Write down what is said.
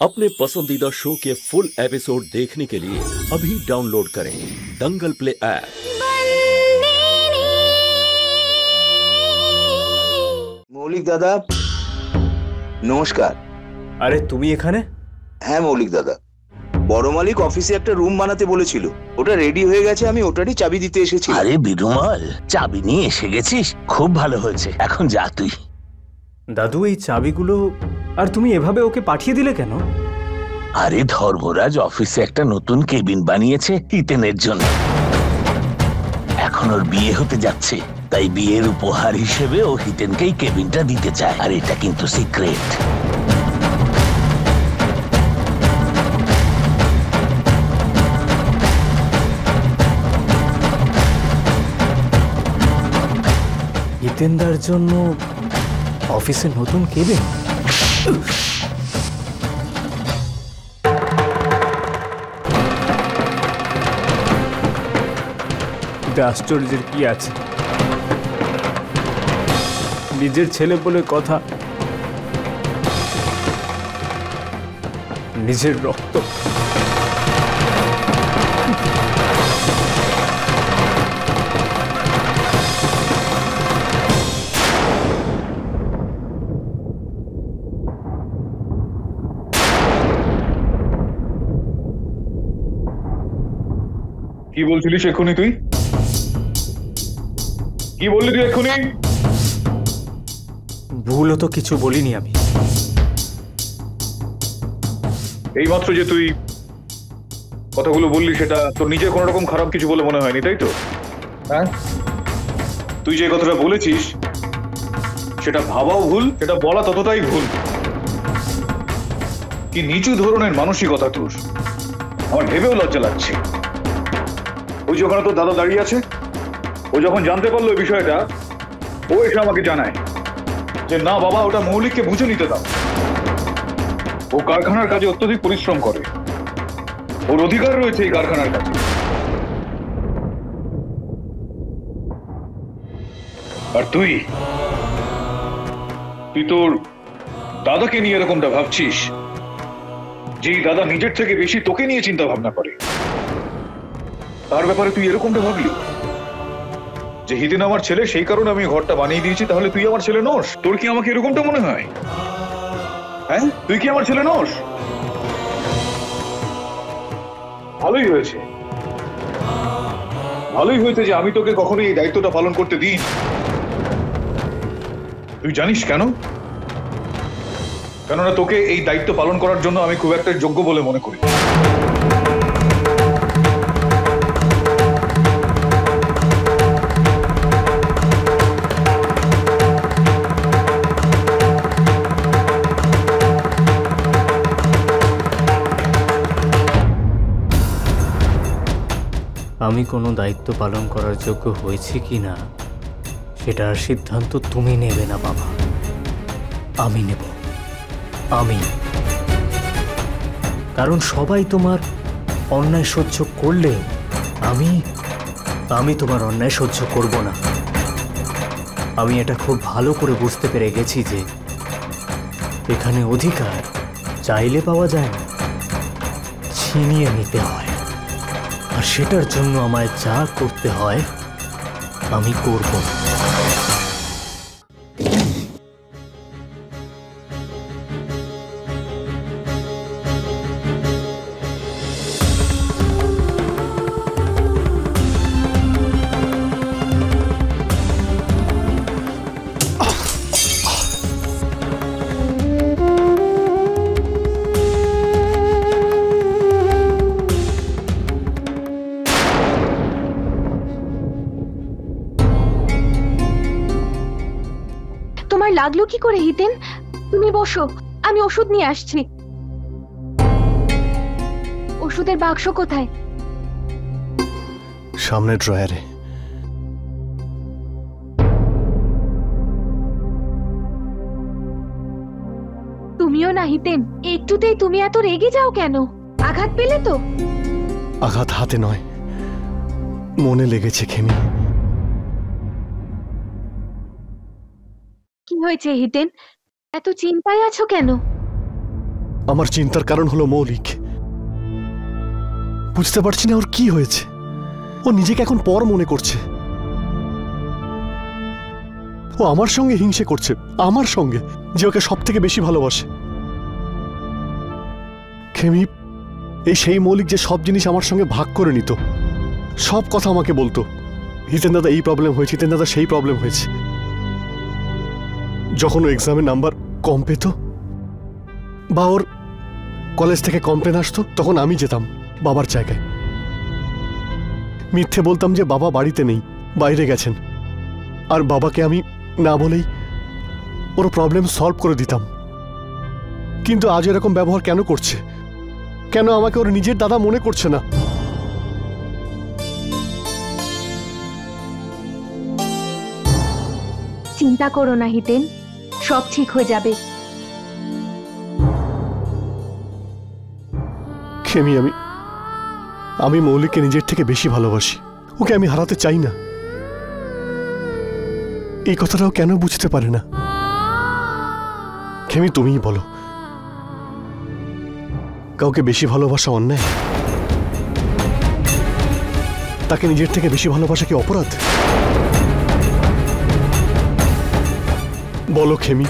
अपने पसंदीदा शो के फुल एपिसोड देखने के लिए अभी डाउनलोड करें दंगल प्ले ऐप। মৌলিক দাদা নমস্কার। আরে তুমি এখানে? হ্যাঁ মৌলিক দাদা, বড় মালিক অফিসে একটা রুম বানাতে বলেছিল, ওটা রেডি হয়ে গেছে, আমি ওটারই চাবি দিতে এসেছি। আরে বিরুমাল, চাবি নিয়ে এসে গেছিস, খুব ভালো হয়েছে। এখন যা তুই। দাদু, এই চাবিগুলো আর তুমি এভাবে ওকে পাঠিয়ে দিলে কেন? আরে ধর্মরাজ অফিসে একটা নতুন কেবিন বানিয়েছে হিতেনের জন্য। এখন ওর বিয়ে হতে যাচ্ছে, তাই বিয়ের উপহার হিসেবে ও হিতেনকেই কেবিনটা দিতে চায়। আর এটা কিন্তু সিক্রেট। হিতেনদার জন্য অফিসে নতুন কেবিন? আশ্চর্যের কি আছে? নিজের ছেলে বলে কথা, নিজের রক্ত। কি বলছিলিস এক্ষুনি? তুই কি বললি তুই এক্ষুনি? ভুলও তো কিছু বলিনি আমি। এইমাত্র যে তুই কথাগুলো বললি সেটা তোর নিজের কোনো রকম খারাপ কিছু বলে মনে হয়নি, তাই তো? হ্যাঁ, তুই যে কথাটা বলেছিস সেটা ভাবাও ভুল, সেটা বলা ততটাই ভুল। কি নিচু ধরনের মানসিকতা তোর, আমার ভেবেও লজ্জা লাগছে। ওই যে ওখানে তোর দাদা দাঁড়িয়ে আছে, ও যখন জানতে পারলো এই বিষয়টা, ও এসে আমাকে জানায় যে না বাবা, ওটা মৌলিককে বুঝে নিতে দাও। ও কারখানার কাজে অত্যধিক পরিশ্রম করে, ওর অধিকার রয়েছে এই কারখানার কাজে। আর তুই তোর দাদাকে নিয়ে এরকমটা ভাবছিস, যেই দাদা নিজের থেকে বেশি তোকে নিয়ে চিন্তা ভাবনা করে, তার ব্যাপারে তুই এরকমটা ভাবলি যে হিতেন আমার ছেলে, সেই কারণে আমি ঘরটা বানিয়ে দিয়েছি, তাহলে তুই আমার ছেলে নোস? তোর কি আমাকে এরকমটা মনে হয়? হ্যাঁ, তুই কি আমার ছেলে নোস? ভালোই হয়েছে, ভালোই হয়েছে যে আমি তোকে কখনোই এই দায়িত্বটা পালন করতে দিই। তুই জানিস কেন? কেননা তোকে এই দায়িত্ব পালন করার জন্য আমি খুব একটা যোগ্য বলে মনে করি। আমি কোনো দায়িত্ব পালন করার যোগ্য হয়েছি কি না সেটার সিদ্ধান্ত তুমি নেবে না বাবা, আমি নেব। আমি, কারণ সবাই তোমার অন্যায় সহ্য করলেও আমি তোমার অন্যায় সহ্য করব না। আমি এটা খুব ভালো করে বুঝতে পেরে গেছি যে এখানে অধিকার চাইলে পাওয়া যায় না, ছিনিয়ে নিতে হয়। আর সেটার জন্য আমায় যা করতে হয় আমি করব। তোমার লাগলো কি করে হিতেন? তুমি বসো, আমি ওষুধ নিয়ে আসছি। ওষুধের বাক্স কোথায়? সামনে ড্রয়ারে। তুমিও না হিতেন, একটুতেই তুমি এত রেগে যাও কেন? আঘাত পেলে তো? আঘাত হাতে নয়, মনে লেগেছে খেমি। কি হয়েছে হিতেন, এত চিন্তায় আছো কেন? আমার চিন্তার কারণ হলো মৌলিক। বুঝতে পারছি না ওর কি হয়েছে। ও নিজেকে এখন পর মনে করছে। ও আমার সঙ্গে হিংসে করছে, আমার সঙ্গে, যে ওকে সব থেকে বেশি ভালোবাসে। খেমি, এই সেই মৌলিক যে সব জিনিস আমার সঙ্গে ভাগ করে নিত, সব কথা আমাকে বলতো। হিতেন দাদা এই প্রবলেম হয়েছে, হিতেন দাদা সেই প্রবলেম হয়েছে। যখন ও এক্সামের নাম্বার কম পেত বা ওর কলেজ থেকে কমপ্লেন আসতো, তখন আমি যেতাম বাবার জায়গায়। মিথ্যে বলতাম যে বাবা বাড়িতে নেই, বাইরে গেছেন, আর বাবাকে আমি না বলেই ওর প্রবলেম সলভ করে দিতাম। কিন্তু আজ এরকম ব্যবহার কেন করছে? কেন আমাকে ওর নিজের দাদা মনে করছে না? চিন্তা করো না হিতেন, সব ঠিক হয়ে যাবে। খেমি, আমি মৌলিককে নিজের থেকে বেশি ভালোবাসি। ওকে আমি হারাতে চাই না। এই কথাটাও কেন বুঝতে পারে না? খেমি, তুমিই বলো, কাউকে বেশি ভালোবাসা অন্যায়? তাকে নিজের থেকে বেশি ভালোবাসা কি অপরাধ? বলো খেমি।